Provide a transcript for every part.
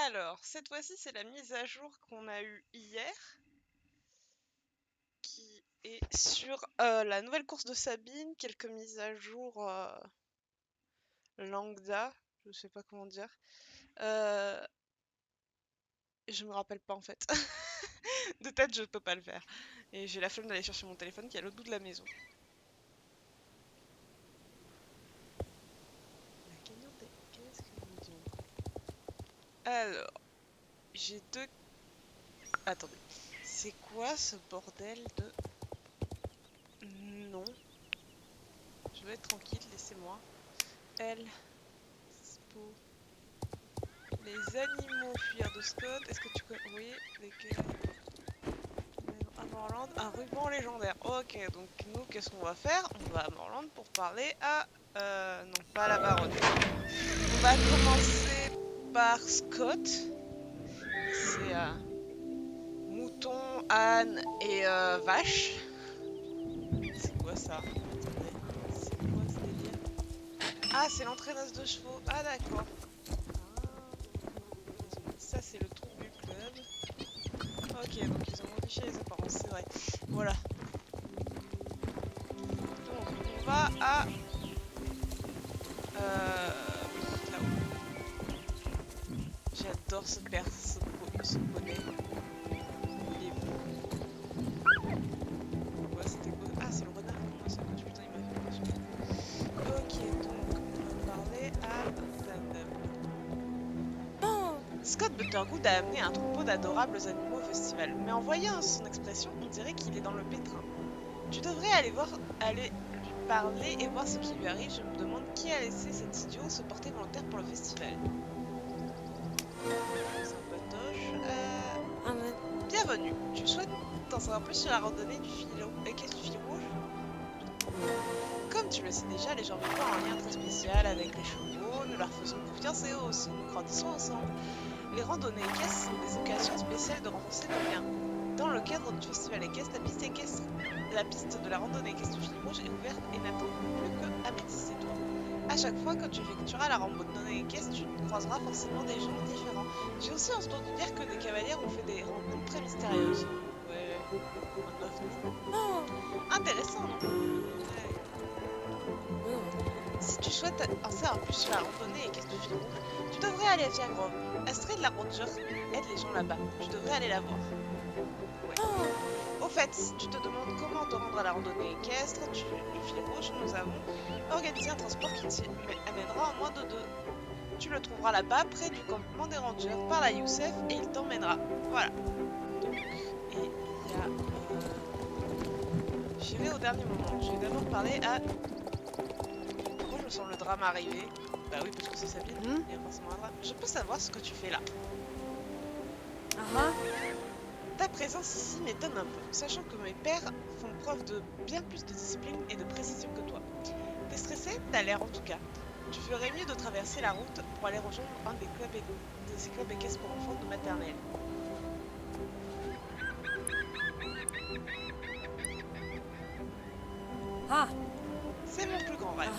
Alors, cette fois-ci, c'est la mise à jour qu'on a eue hier, qui est sur la nouvelle course de Sabine, quelques mises à jour lambda, je sais pas comment dire. Euh, je me rappelle pas en fait. De tête, je peux pas le faire. Et j'ai la flemme d'aller chercher mon téléphone qui est à l'autre bout de la maison. La cagnotte est... Qu'est-ce que nous disons? Alors, j'ai deux... Attendez. C'est quoi ce bordel de... Non. Je vais être tranquille, laissez-moi. Elle... Spo... Les animaux fuir de Scott. Est-ce que tu connais... Oui, lesquels? À Morland, un ruban légendaire. Ok, donc nous, qu'est-ce qu'on va faire? On va à Morland pour parler à... non, pas à la baronne. On va commencer par Scott. C'est mouton, âne et vache. C'est quoi ça? Attendez, c'est quoi ce délire? Ah, c'est l'entraîneuse de chevaux. Ah, d'accord. Ah. Ça, c'est le tour du club. Ok, donc ils ont modifié les apparences, c'est vrai. Voilà. Donc, on va à... là-haut. J'adore ce poney. Il est beau. Ouais, c'était beau. Ah, c'est le renard. Moi, ça, putain, il m'a fait peur. Ok, donc, on va parler à... Scott Buttergood a amené un troupeau d'adorables animaux au festival, mais en voyant son expression, on dirait qu'il est dans le pétrin. Tu devrais aller lui parler et voir ce qui lui arrive. Je me demande qui a laissé cet idiot se porter volontaire pour le festival. Bienvenue. Tu souhaites t'en savoir plus sur la randonnée du fil rouge? Comme tu le sais déjà, les gens vivent ont un lien très spécial avec les chevaux. Nous leur faisons confiance et eux aussi. Nous grandissons ensemble. Les randonnées équestres sont des occasions spéciales de renforcer nos liens. Dans le cadre du festival équestre, la piste de la randonnée équestre du fil rouge est ouverte et n'attend plus que Améthyste et toi. À chaque fois que tu effectueras la randonnée équestre, tu croiseras forcément des gens différents. J'ai aussi entendu dire que des cavaliers ont fait des rencontres très mystérieuses. Ouais, un ovni. Oh, intéressant, non? Ouais. Si tu souhaites en savoir plus sur la randonnée équestre du fil rouge, tu devrais aller à Viagrove. Astrid la Ranger aide les gens là-bas. Tu devrais aller la voir. Ouais. Oh. Au fait, si tu te demandes comment te rendre à la randonnée équestre du fil rouge, nous avons organisé un transport qui t'y amènera en moins de 2. Tu le trouveras là-bas, près du campement des rangers. Parle à Youssef et il t'emmènera. Voilà. Donc, et il y a... J'irai au dernier moment. Je vais d'abord parler à... Pourquoi je sens le drame arriver? Bah oui, parce que c'est Sabine. Il y a forcément un drame. Je peux savoir ce que tu fais là? Ta présence ici m'étonne un peu, sachant que mes pères font preuve de bien plus de discipline et de précision que toi. T'es stressé? T'as l'air en tout cas. Tu ferais mieux de traverser la route pour aller rejoindre un des clubs équestres pour enfants de maternelle. Ah! C'est mon plus grand rêve.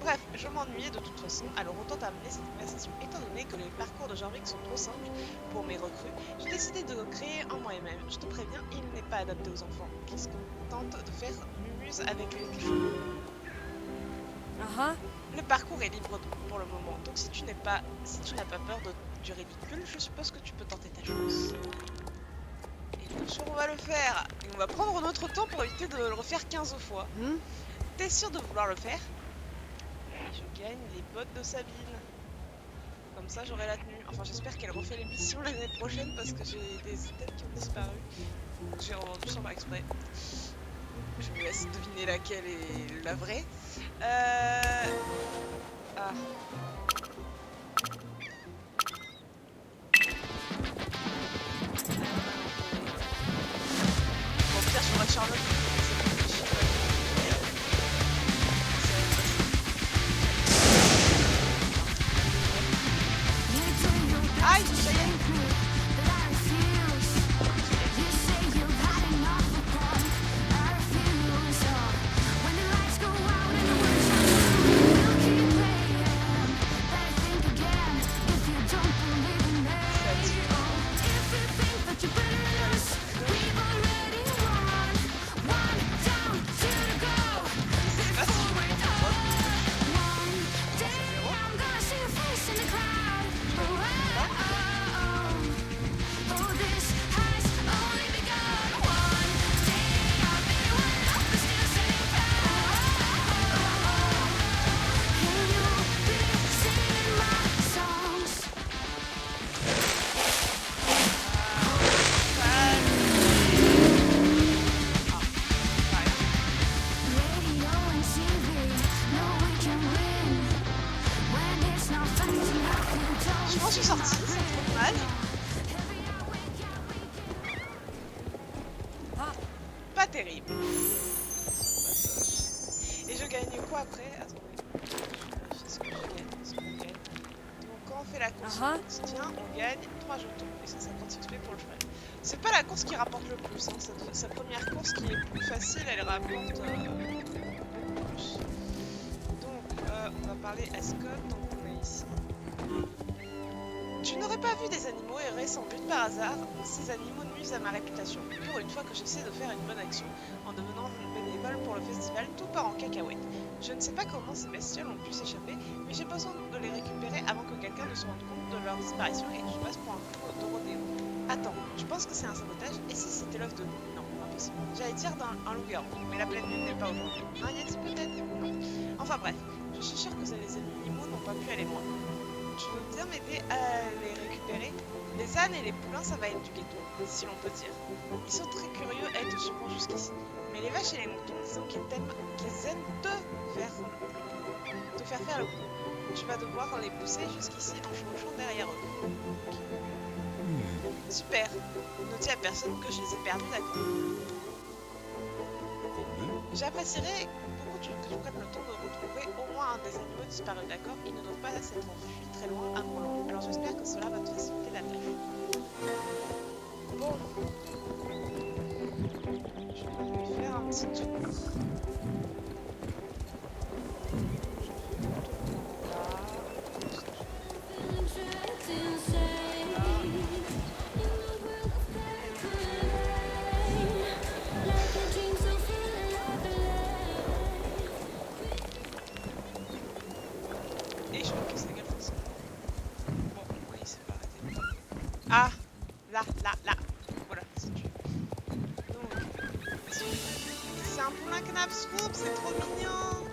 Bref, je m'ennuyais de toute façon, alors autant t'amener cette conversation. Étant donné que les parcours de Jorvik sont trop simples pour mes recrues, j'ai décidé de créer un moi-même. Je te préviens, il n'est pas adapté aux enfants qui se contentent de faire mumuse avec les chevaux. Le parcours est libre pour le moment, donc si tu n'as pas peur du ridicule, je suppose que tu peux tenter ta chance. Et bien sûr, on va le faire. Et on va prendre notre temps pour éviter de le refaire 15 fois. T'es sûr de vouloir le faire? Je gagne les bottes de Sabine. Comme ça, j'aurai la tenue. Enfin, j'espère qu'elle refait l'émission l'année prochaine parce que j'ai des items qui ont disparu. J'ai revendu sans faire exprès. Je vous laisse deviner laquelle est la vraie. Ah. Bon, pire, je vois Charlotte. Aïe, ça y est. sorti, c'est trop dommage. Pas terrible. Et je gagne quoi après? Attendez. Je vérifie ce que je gagne. Ce qu'on gagne. Donc quand on fait la course au quotidien, on gagne 3 jetons et 150 XP pour le cheval. C'est pas la course qui rapporte le plus, hein. Sa première course qui est plus facile, elle rapporte beaucoup plus. Donc on va parler à Scott, donc on est ici. Tu n'aurais pas vu des animaux errer sans but par hasard. Ces animaux nuisent à ma réputation. Pour une fois que j'essaie de faire une bonne action en devenant bénévole pour le festival, tout part en cacahuète. Je ne sais pas comment ces bestioles ont pu s'échapper, mais j'ai besoin de les récupérer avant que quelqu'un ne se rende compte de leur disparition et que je passe pour un coup de rodéo. Attends, tu penses que c'est un sabotage? Et si c'était l'œuf de loup? Non, impossible. J'allais dire un loup-garou, mais la pleine lune n'est pas aujourd'hui. Un yeti peut-être? Non. Enfin bref, je suis sûre que les animaux n'ont pas pu aller loin. Tu veux bien m'aider à les récupérer? Les ânes et les poulains, ça va être du ghetto, si l'on peut dire. Ils sont très curieux et te suivront jusqu'ici. Mais les vaches et les moutons, disons qu'ils aiment te faire faire le coup. Tu vas devoir les pousser jusqu'ici en chevauchant derrière eux. Super. Ne dis à personne que je les ai perdus, d'accord? J'apprécierais beaucoup que tu prennes le temps de retrouver au moins un des animaux disparus, d'accord? Ils ne doivent pas s'être enfuis très loin à Mont-Long. Alors j'espère que cela va te faciliter la tâche. Bon. Je vais faire un petit tour. Et je me casse la gueule forcément. Bon, oui, c'est pas arrêté. Ah, là. Voilà, c'est tu. Donc, c'est un poulain Knapsroop, c'est trop mignon.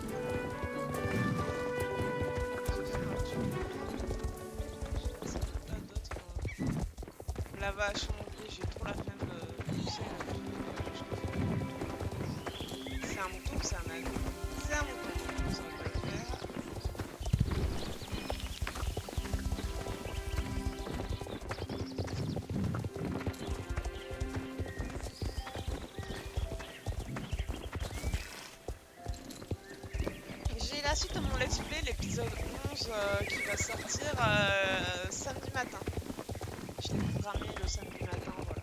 La vache, mon pied, j'ai trop la flemme de pousser. C'est un mouton ou c'est un âne? C'est un mouton, ça va pas le faire. J'ai la suite de mon let's play, l'épisode 11 qui va sortir samedi matin. Je l'ai programmé le samedi matin, voilà.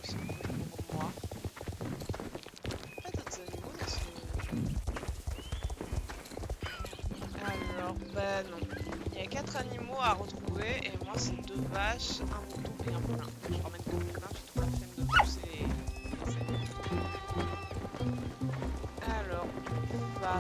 C'est cool pour moi. Pas d'autres animaux dans ce... Alors, bah non. Il y a 4 animaux à retrouver et moi c'est 2 vaches, un mouton et un poulain. Je ramène que le poulain, j'ai trop la flemme de pousser les Alors, on va...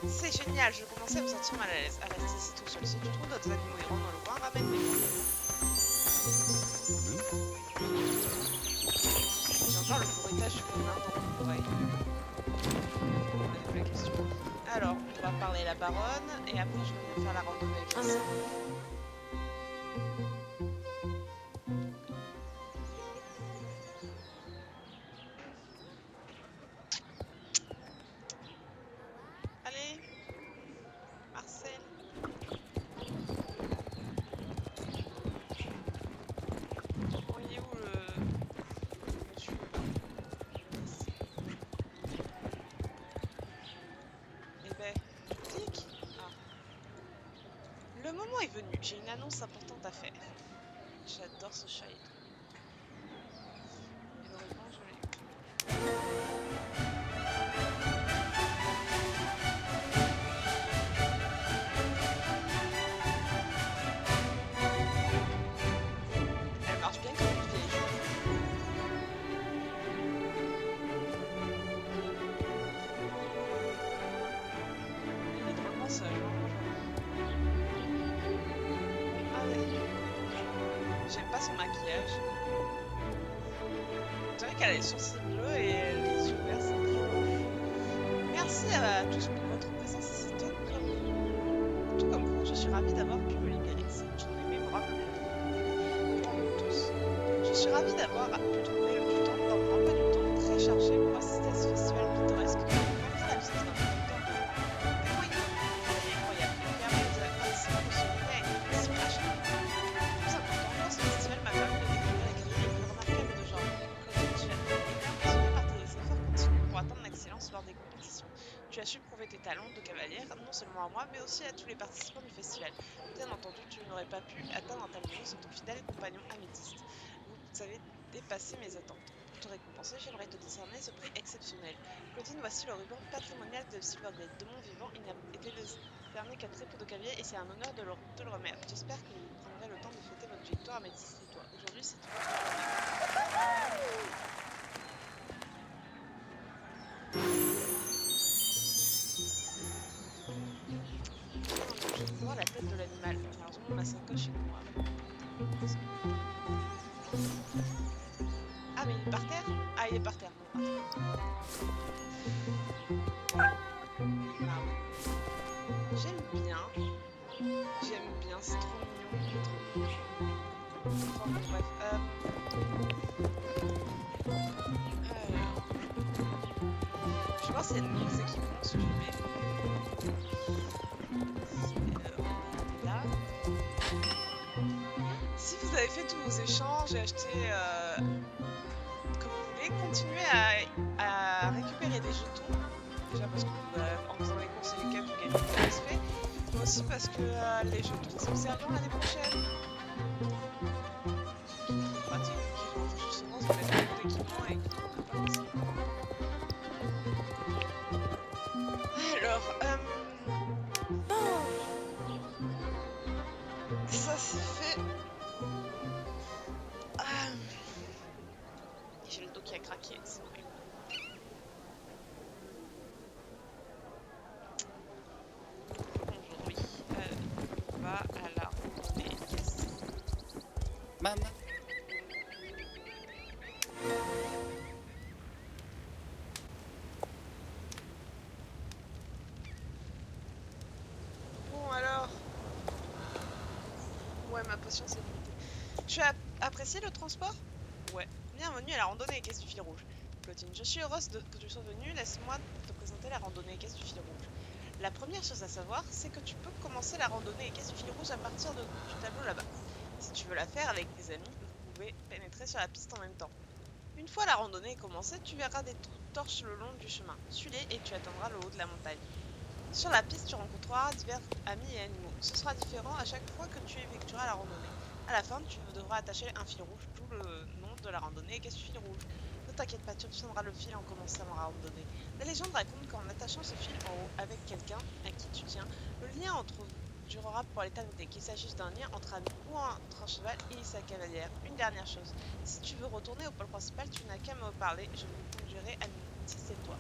C'est génial, je commençais à me sentir mal à l'aise. À rester ici tout seul. Si tu trouves d'autres animaux errants dans le coin, ramène-les. J'ai encore le bruitage du poulain dans mon oreille. C'est la question. Alors, on va parler à la baronne et après je vais faire la randonnée avec Lisa. Allez, Marcel. Bon, il est où le monsieur? Eh ben, clique. Ah. Le moment est venu, j'ai une annonce importante à faire. J'adore ce chat et tout. Et le ruban, je l'ai. Elle marche bien comme une vieille. Il est drôlement sage. Ah ouais. J'aime pas son maquillage. On dirait qu'elle a les sourcils bleus et les yeux verts, c'est très moche. Merci à tous pour votre présence ici, tout comme vous. Je suis ravie d'avoir pu me libérer. C'est une journée mémorable pour nous tous. Je suis ravie d'avoir pu trouver du temps dans mon emploi du temps très chargé pour assister à ce expérience lors des compétitions. Tu as su prouver tes talents de cavalière, non seulement à moi, mais aussi à tous les participants du festival. Bien entendu, tu n'aurais pas pu atteindre un tel niveau sans ton fidèle compagnon améthyste. Vous avez dépassé mes attentes. Pour te récompenser, j'aimerais te décerner ce prix exceptionnel. Claudine, voici le ruban patrimonial de Silverglade. De mon vivant, il n'a été décerné qu'à très peu de cavaliers et c'est un honneur de te le remettre. J'espère que vous prendrez le temps de fêter votre victoire, améthyste et toi. Aujourd'hui, c'est votre journée. Je veux voir la tête de l'animal. Malheureusement, ma sacoche est noire. Ah, mais il est par terre? Ah, il est par terre. Bon, marron. J'aime bien. J'aime bien, c'est trop mignon. Trop mignon. Enfin, bon, bref. Alors, je pense qu'il y a de nouveaux équipements si je mets. Là. Si vous avez fait tous vos échanges et acheté comme vous voulez, continuez à récupérer des jetons. Déjà parce que en faisant les courses et les quêtes, vous gagnez de l'XP. Mais aussi parce que les jetons, ça vous servira l'année prochaine. C'est pratique, justement, vous mettez beaucoup d'équipements et qu'on n'a pas forcément. Alors, ça c'est fait. J'ai le dos qui a craqué, c'est horrible. Bonjour, oui. On va à la randonnée. Yes. Maman. Bon alors. Ouais, ma potion c'est montée. Tu as apprécié le transport? Ouais. Bienvenue à la randonnée équestre du fil rouge. Claudine, je suis heureuse que tu sois venue. Laisse-moi te présenter la randonnée équestre du fil rouge. La première chose à savoir, c'est que tu peux commencer la randonnée équestre du fil rouge à partir du tableau là-bas. Si tu veux la faire avec tes amis, vous pouvez pénétrer sur la piste en même temps. Une fois la randonnée est commencée, tu verras des torches le long du chemin. Suis-les et tu atteindras le haut de la montagne. Sur la piste, tu rencontreras divers amis et animaux. Ce sera différent à chaque fois que tu effectueras la randonnée. À la fin, tu devras attacher un fil rouge, d'où le nom de la randonnée équestre du fil rouge. Ne t'inquiète pas, tu obtiendras le fil en commençant la randonnée. La légende raconte qu'en attachant ce fil en haut avec quelqu'un à qui tu tiens, le lien entre vous durera pour l'éternité, qu'il s'agisse d'un lien entre amis ou entre un cheval et sa cavalière. Une dernière chose, si tu veux retourner au pôle principal, tu n'as qu'à me parler, je vous conduirai à si c'est toi.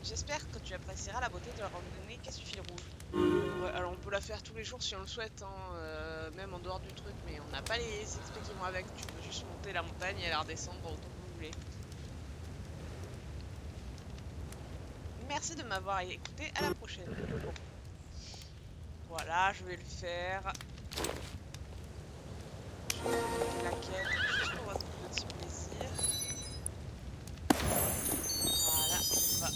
J'espère que tu apprécieras la beauté de la randonnée équestre du fil rouge. Ouais, alors on peut la faire tous les jours si on le souhaite, hein, même en dehors du truc, mais on n'a pas les XP qui vont avec. Tu peux juste monter la montagne et la redescendre autant que vous voulez. Merci de m'avoir écouté, à la prochaine. Bon. Voilà, je vais le faire. Je vais faire la quête juste pour votre petit plaisir. Voilà, on va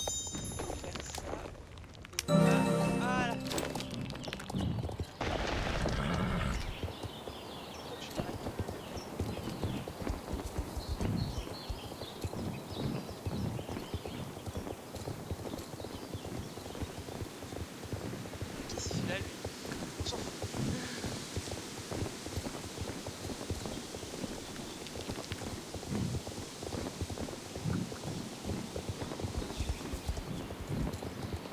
faire ça. Voilà. Qu'est-ce qu'il fait là, lui? On s'en fout.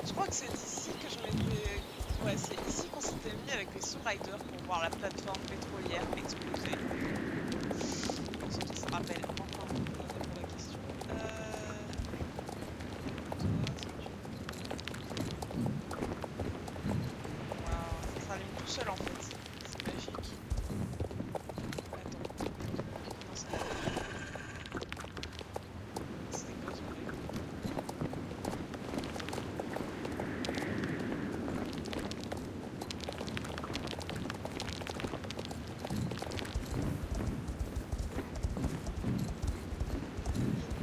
Je crois que c'est ici que je m'étais... Ouais, c'est ici qu'on s'était mis avec les sous-riders pour voir la plateforme pétrolière exploser. Pour ceux qui se rappellent. Enfin, pour la question. Waouh, ça s'allume tout seul en fait. C'est magique. Attends. Non, c'est pas... C'était quoi ce bruit?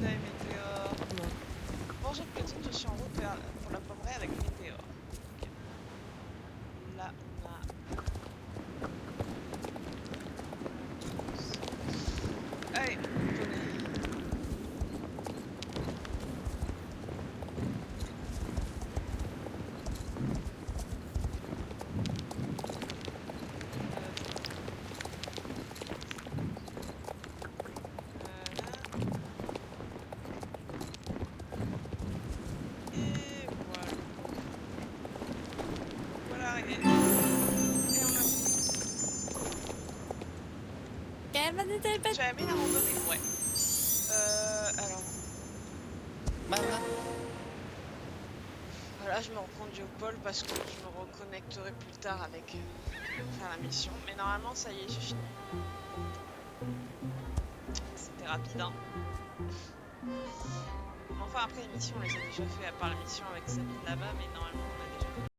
Hyundai Météor. Bonjour Claudine, je suis en route pour la pommeraie avec Météor. Ok. Là, on a... Allez, poney. Tu as aimé la randonnée? Ouais. Alors, Maman. voilà, je me reconduis au pôle parce que je me reconnecterai plus tard avec faire la mission. Mais normalement, ça y est, j'ai fini. C'était rapide, hein. Mais enfin, après, les missions, on les a déjà fait, à part la mission avec Sabine là-bas, mais normalement, on a déjà fait.